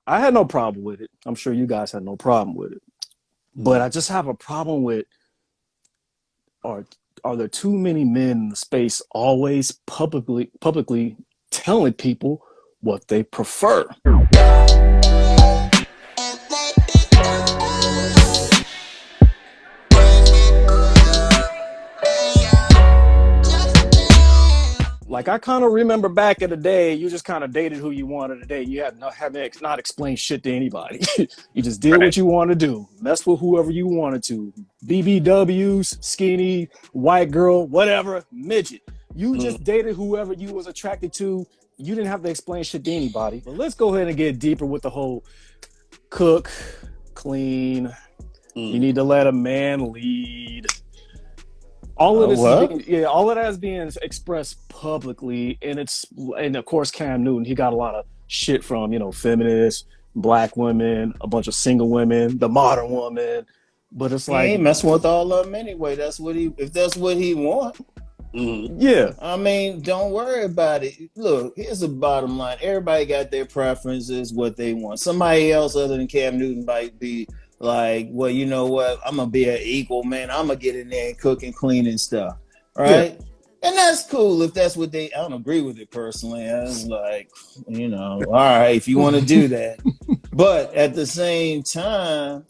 I had no problem with it. I'm sure you guys had no problem with it. But I just have a problem with are there too many men in the space always publicly telling people what they prefer? Like, I kind of remember back in the day, you just kind of dated who you wanted to date. You had not explained shit to anybody. You just did Right. what you want to do. Mess with whoever you wanted to. BBWs, skinny, white girl, whatever, midget. You just dated whoever you was attracted to. You didn't have to explain shit to anybody. But let's go ahead and get deeper with the whole cook, clean. You need to let a man lead. All of this all of that is being expressed publicly, and of course Cam Newton, he got a lot of shit from, feminists, black women, a bunch of single women, the modern woman. But it's he like, ain't messing with all of them anyway. If that's what he want. Yeah. I mean, don't worry about it. Look, here's the bottom line. Everybody got their preferences, what they want. Somebody else other than Cam Newton might be like, well, you know what? I'm going to be an equal man. I'm going to get in there and cook and clean and stuff. Right? Yeah. And that's cool if that's what I don't agree with it personally. I was like, all right, if you want to do that. But at the same time,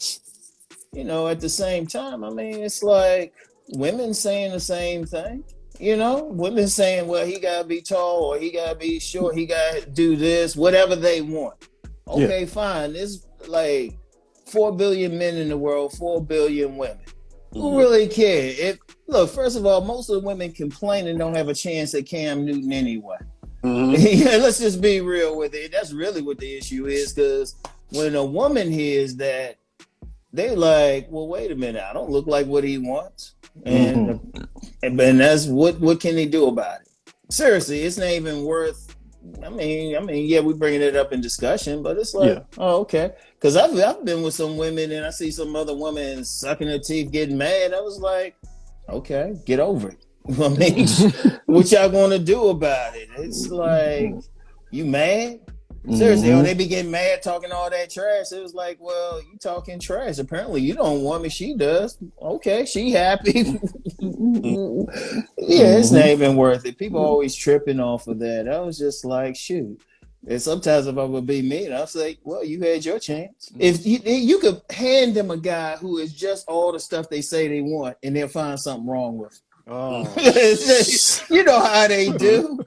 I mean, it's like women saying the same thing. Women saying, well, he got to be tall or he got to be short. He got to do this, whatever they want. Okay, fine. It's like 4 billion men in the world, 4 billion women. Who really care? Look, first of all, most of the women complaining don't have a chance at Cam Newton anyway. Let's just be real with it. That's really what the issue is, because when a woman hears that, they like, well, wait a minute, I don't look like what he wants. And that's what can he do about it? Seriously, it's not even worth. I mean, yeah, we're bringing it up in discussion, but it's like, oh, okay. Because I've been with some women and I see some other women sucking their teeth, getting mad. I was like, okay, get over it. I mean, what y'all gonna do about it? It's like, you mad? Seriously, they be getting mad talking all that trash. It was like, well, you talking trash. Apparently you don't want me. She does. Okay, she happy. It's not even worth it. People always tripping off of that. I was just like, shoot. And sometimes if I would be me, I'd say, well, you had your chance. If you could hand them a guy who is just all the stuff they say they want, and they'll find something wrong with him. You know how they do.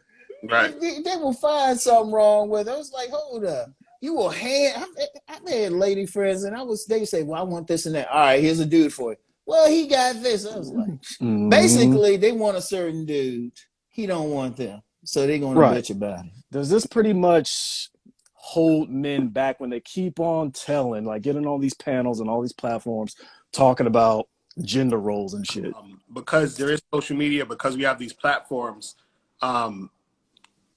Right. They will find something wrong with it. I was like, hold up. You will hand. I've had lady friends, and they say, well, I want this and that. All right, here's a dude for it. Well, he got this. I was like, basically, they want a certain dude. He don't want them. So they're going to bitch about it. Does this pretty much hold men back when they keep on telling, like getting on these panels and all these platforms, talking about gender roles and shit? Because there is social media, because we have these platforms,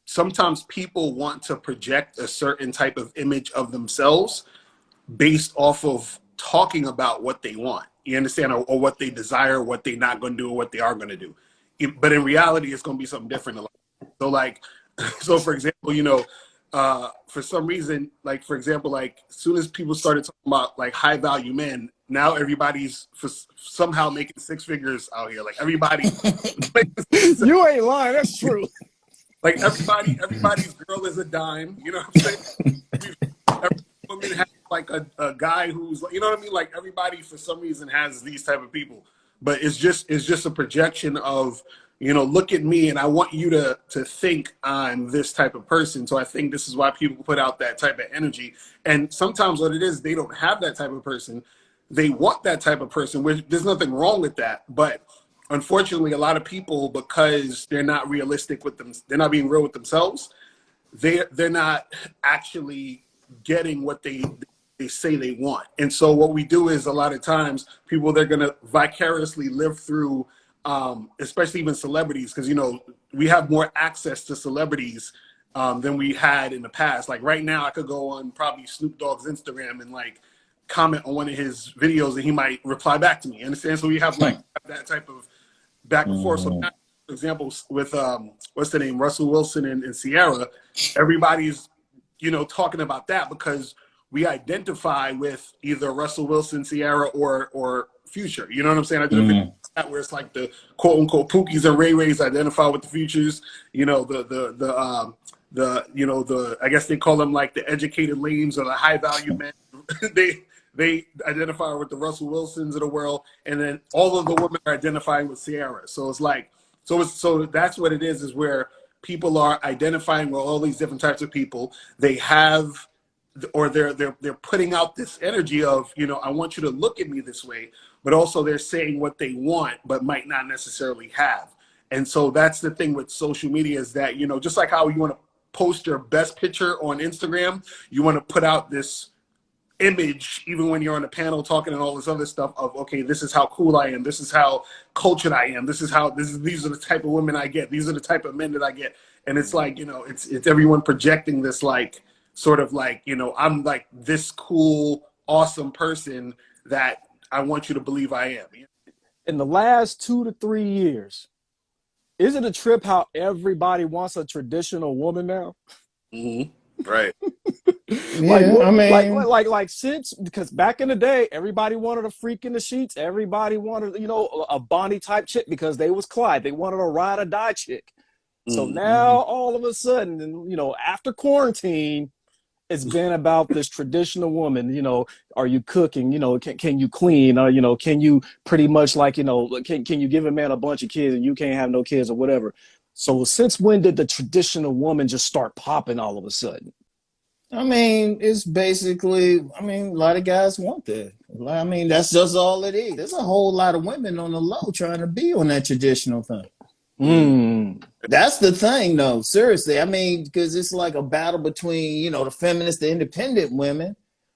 sometimes people want to project a certain type of image of themselves based off of talking about what they want. You understand? Or what they desire, what they're not going to do, or what they are going to do. But in reality, it's going to be something different. So for example, for some reason, like, for example, like, as soon as people started talking about like high value men, now everybody's somehow making six figures out here. Like, everybody. You ain't lying. That's true. Like, everybody's girl is a dime. You know what I'm saying? Every woman has like a guy who's, you know what I mean? Like, everybody for some reason has these type of people. But it's just a projection of, look at me and I want you to think I'm this type of person. So I think this is why people put out that type of energy. And sometimes what it is, they don't have that type of person. They want that type of person, which there's nothing wrong with that. But unfortunately, a lot of people, because they're not realistic with them, they're not being real with themselves, they're not actually getting what they say they want. And so what we do is, a lot of times people, they're going to vicariously live through, especially even celebrities, because, we have more access to celebrities than we had in the past. Like, right now I could go on probably Snoop Dogg's Instagram and like comment on one of his videos and he might reply back to me. Understand? So we have like that type of back and forth. So now, for example, with what's the name, Russell Wilson and Sierra, everybody's talking about that because we identify with either Russell Wilson, Ciara, or Future. You know what I'm saying? I did a video that where it's like the quote unquote Pookies and Ray Rays identify with the Futures. You know, the I guess they call them like the educated lames or the high value men. they identify with the Russell Wilsons of the world, and then all of the women are identifying with Ciara. So it's like, so that's what it is where people are identifying with all these different types of people. They have, or they're putting out this energy of, you know, I want you to look at me this way, but also they're saying what they want, but might not necessarily have. And so that's the thing with social media is that, you know, just like how you want to post your best picture on Instagram, you want to put out this image even when you're on a panel talking and all this other stuff of, okay, this is how cool I am, this is how cultured I am, these are the type of women I get, these are the type of men that I get. And it's like, you know, it's everyone projecting this like sort of like, you know, I'm like this cool, awesome person that I want you to believe I am. In the last 2 to 3 years, is it a trip how everybody wants a traditional woman now? Right. Yeah, I mean, like since, because back in the day, everybody wanted a freak in the sheets. Everybody wanted, you know, a Bonnie type chick because they was Clyde. They wanted a ride or die chick. So now all of a sudden, you know, after quarantine, it's been about this traditional woman. You know, are you cooking? You know, can you clean? You know, can you pretty much like, you know, can you give a man a bunch of kids and you can't have no kids or whatever? So since when did the traditional woman just start popping all of a sudden? I mean, it's basically, I mean, a lot of guys want that. I mean, that's just all it is. There's a whole lot of women on the low trying to be on that traditional thing. That's the thing, though. Seriously, I mean, because it's like a battle between, you know, the feminist, the independent women.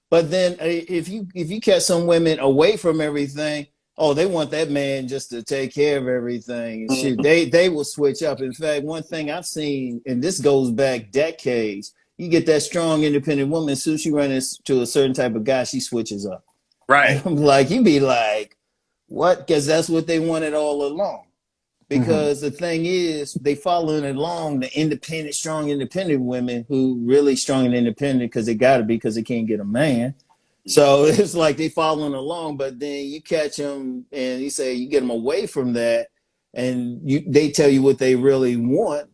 But then if you catch some women away from everything, oh, they want that man just to take care of everything. And shit, they will switch up. In fact, one thing I've seen, and this goes back decades, you get that strong, independent woman, as soon as she runs into a certain type of guy, she switches up. Right. And I'm like, you be like, what? Because that's what they wanted all along. Because the thing is, they following along the independent, strong, independent women who really strong and independent because they got to be because they can't get a man. So it's like they following along, but then you catch them and you say you get them away from that, and they tell you what they really want.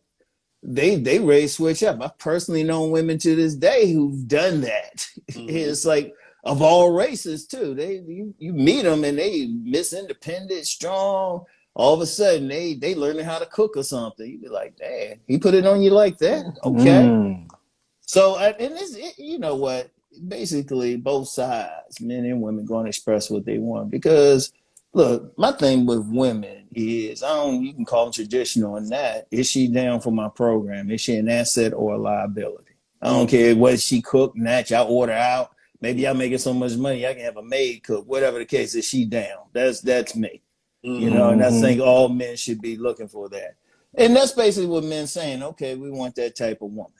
They ready to switch up. I've personally known women to this day who've done that. It's like of all races too. You meet them and they Miss Independent, strong. All of a sudden they learning how to cook or something. You be like, damn, he put it on you like that? Okay. So and you know what? Basically, both sides, men and women, going to express what they want. Because look, my thing with women is, you can call them traditional or not. Is she down for my program? Is she an asset or a liability? I don't care what she cook, not y'all order out. Maybe y'all making so much money, I can have a maid cook. Whatever the case, is she down? That's me. You know, and I think all men should be looking for that. And that's basically what men saying, okay, we want that type of woman.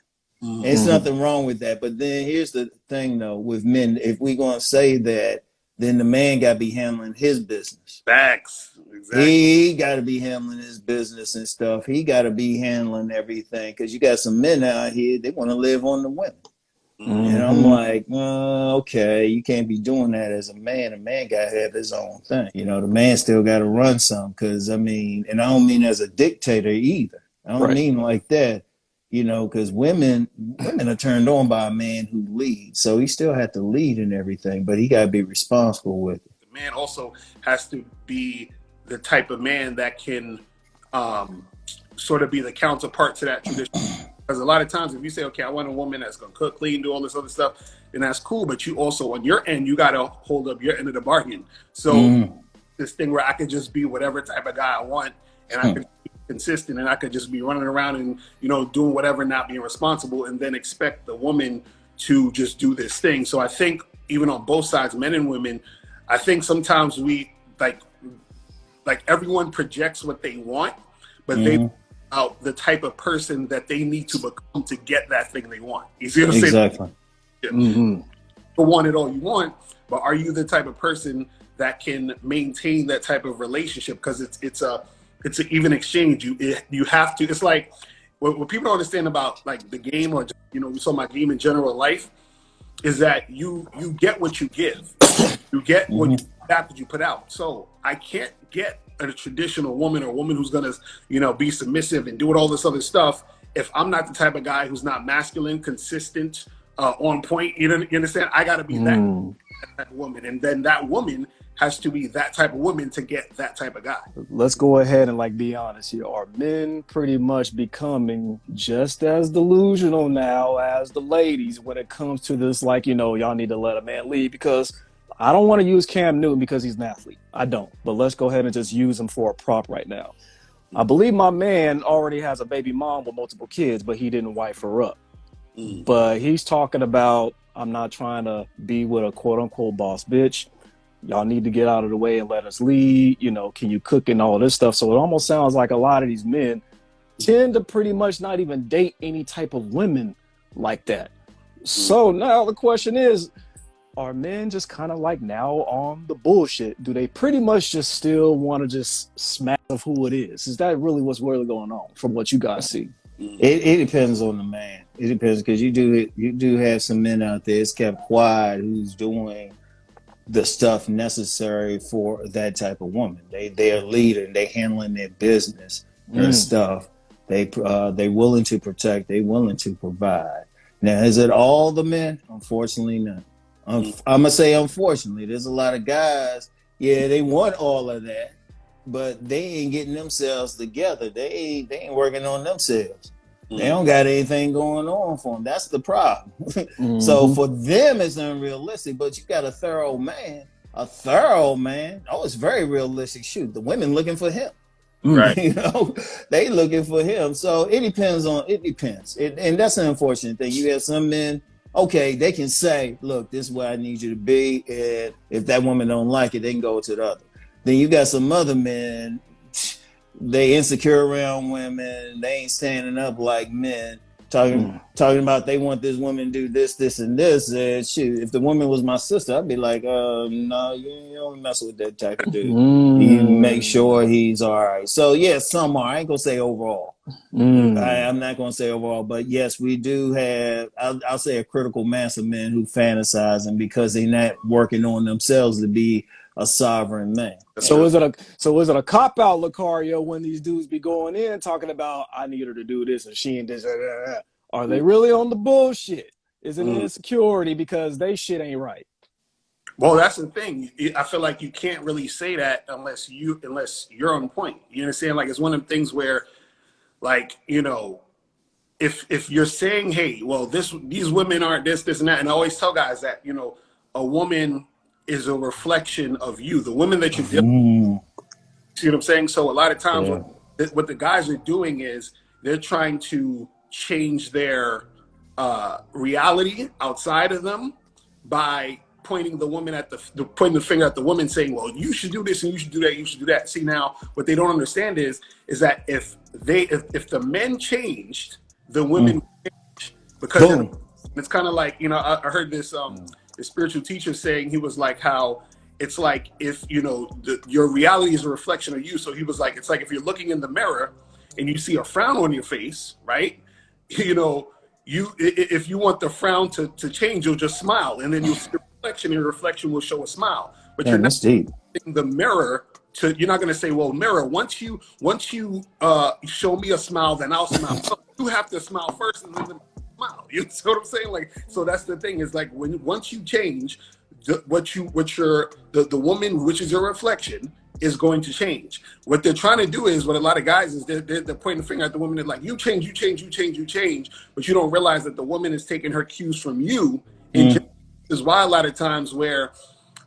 There's nothing wrong with that. But then here's the thing, though, with men, if we're going to say that, then the man got to be handling his business. Facts. Exactly. He got to be handling his business and stuff. He got to be handling everything because you got some men out here, they want to live on the women. And I'm like, okay, you can't be doing that as a man. A man got to have his own thing. You know, the man still got to run some because, I mean, and I don't mean as a dictator either. I don't mean like that, you know, because women are turned on by a man who leads. So he still had to lead and everything, but he got to be responsible with it. The man also has to be the type of man that can sort of be the counterpart to that tradition. Because a lot of times if you say, okay, I want a woman that's going to cook, clean, do all this other stuff, then that's cool. But you also, on your end, you got to hold up your end of the bargain. So this thing where I could just be whatever type of guy I want, and I could be consistent, and I could just be running around and, you know, doing whatever, not being responsible, and then expect the woman to just do this thing. So I think even on both sides, men and women, I think sometimes we, like everyone projects what they want, but they out the type of person that they need to become to get that thing they want. You see what I'm saying? Exactly. You want it all you want, but are you the type of person that can maintain that type of relationship? Because it's an even exchange. You have to. It's like what people don't understand about like the game, or, you know, we saw my game in general life. is that you get what you give. You get what you put out. So I can't get a traditional woman or a woman who's gonna, be submissive and do all this other stuff if I'm not the type of guy who's not masculine, consistent, on point. You understand? I gotta be that type of woman, and then that woman has to be that type of woman to get that type of guy. Let's go ahead and be honest here. Are men pretty much becoming just as delusional now as the ladies when it comes to this? Y'all need to let a man lead, because I don't want to use Cam Newton because he's an athlete. I don't. But let's go ahead and just use him for a prop right now. I believe my man already has a baby mom with multiple kids, but he didn't wife her up. But he's talking about, I'm not trying to be with a quote unquote boss bitch. Y'all need to get out of the way and let us lead. Can you cook and all this stuff? So it almost sounds like a lot of these men tend to pretty much not even date any type of women like that. So now the question is, are men just kind of now on the bullshit? Do they pretty much just still want to just smack of who it is? Is that really what's really going on from what you guys see? It depends on the man. It depends, because you do have some men out there, it's kept quiet, who's doing the stuff necessary for that type of woman. They're a leader and they handling their business, their stuff. They willing to protect, they willing to provide. Now, is it all the men? Unfortunately not. I'm gonna say unfortunately. There's a lot of guys, they want all of that, but they ain't getting themselves together. They ain't working on themselves. They don't got anything going on for them. That's the problem. So for them, it's unrealistic. But you got a thorough man. Oh, it's very realistic. Shoot, the women looking for him. Right. They looking for him. So it depends. And that's an unfortunate thing. You have some men, okay, they can say, look, this is where I need you to be. And if that woman don't like it, they can go to the other. Then you got some other men, they insecure around women. They ain't standing up like men, talking about they want this woman to do this, and this. And shoot, if the woman was my sister, I'd be like, no, you don't mess with that type of dude. You make sure he's all right. So yes, some are. I ain't gonna say overall. I'm not gonna say overall, but yes, we do have. I'll say a critical mass of men who fantasize, and because they're not working on themselves to be a sovereign man. So is it a cop out, Locario, when these dudes be going in talking about, I need her to do this and she and this? Are they really on the bullshit? Is it an insecurity because they shit ain't right? Well, that's the thing. I feel like you can't really say that unless you're on point. You understand? It's one of the things where, if you're saying, hey, well, these women aren't this, and that, and I always tell guys that, a woman is a reflection of you, the women that you're dealing with. See what I'm saying? So a lot of times what the guys are doing is they're trying to change their reality outside of them by pointing pointing the finger at the woman, saying, well, you should do this and you should do that, you should do that. See, now what they don't understand is that if the men changed, the women changed, because it's kind of like, I heard this the spiritual teacher saying, he was like, how it's like if your reality is a reflection of you. So he was like, it's like if you're looking in the mirror and you see a frown on your face, right? If you want the frown to change, you'll just smile, and then you'll see the reflection, and your reflection will show a smile. But you're not in the mirror you're not going to say, well, mirror, once you show me a smile, then I'll smile. So you have to smile first and then smile. You know what I'm saying? So that's the thing, is once you change, the woman, which is your reflection, is going to change. What they're trying to do is, what a lot of guys is, they're pointing the finger at the woman. They're like, you change, but you don't realize that the woman is taking her cues from you. And this is why a lot of times where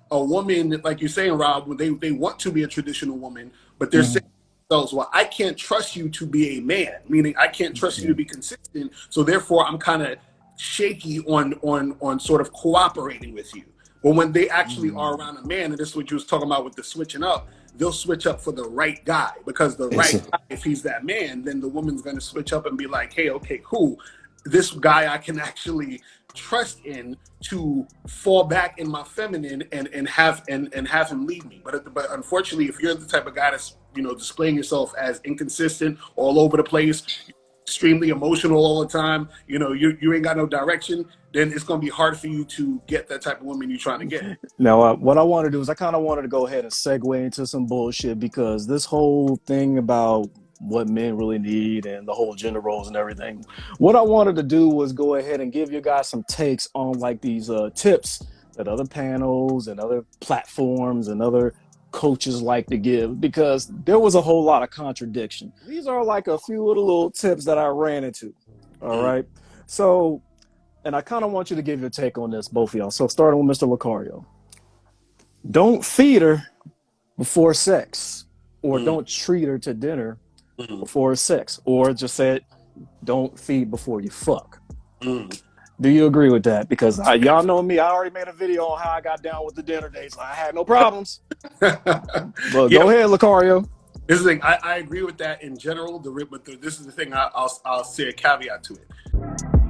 a woman, like you're saying, Rob, they want to be a traditional woman, but they're saying to themselves, well, I can't trust you to be a man, meaning I can't trust you to be consistent. So therefore I'm kind of shaky on sort of cooperating with you. But when they actually are around a man, and this is what you was talking about with the switching up, they'll switch up for the right guy, because the right guy, if he's that man, then the woman's going to switch up and be like, hey, okay, cool. This guy I can actually trust in to fall back in my feminine and have him lead me. But unfortunately, if you're the type of guy that's displaying yourself as inconsistent, all over the place, extremely emotional all the time, you know, you ain't got no direction, then it's going to be hard for you to get that type of woman you're trying to get. Now, what I want to do is I kind of wanted to go ahead and segue into some bullshit, because this whole thing about what men really need and the whole gender roles and everything, what I wanted to do was go ahead and give you guys some takes on like these tips that other panels and other platforms and other coaches like to give, because there was a whole lot of contradiction. These are like a few little tips that I ran into. All right. So, and I kind of want you to give your take on this, both of y'all. So starting with Mr. Locario. Don't feed her before sex, or don't treat her to dinner before sex, or just say it, don't feed before you fuck. Do you agree with that? Because y'all know me, I already made a video on how I got down with the dinner dates. I had no problems. But go ahead, Locario. This is the thing. I agree with that in general. But this is the thing. I'll say a caveat to it.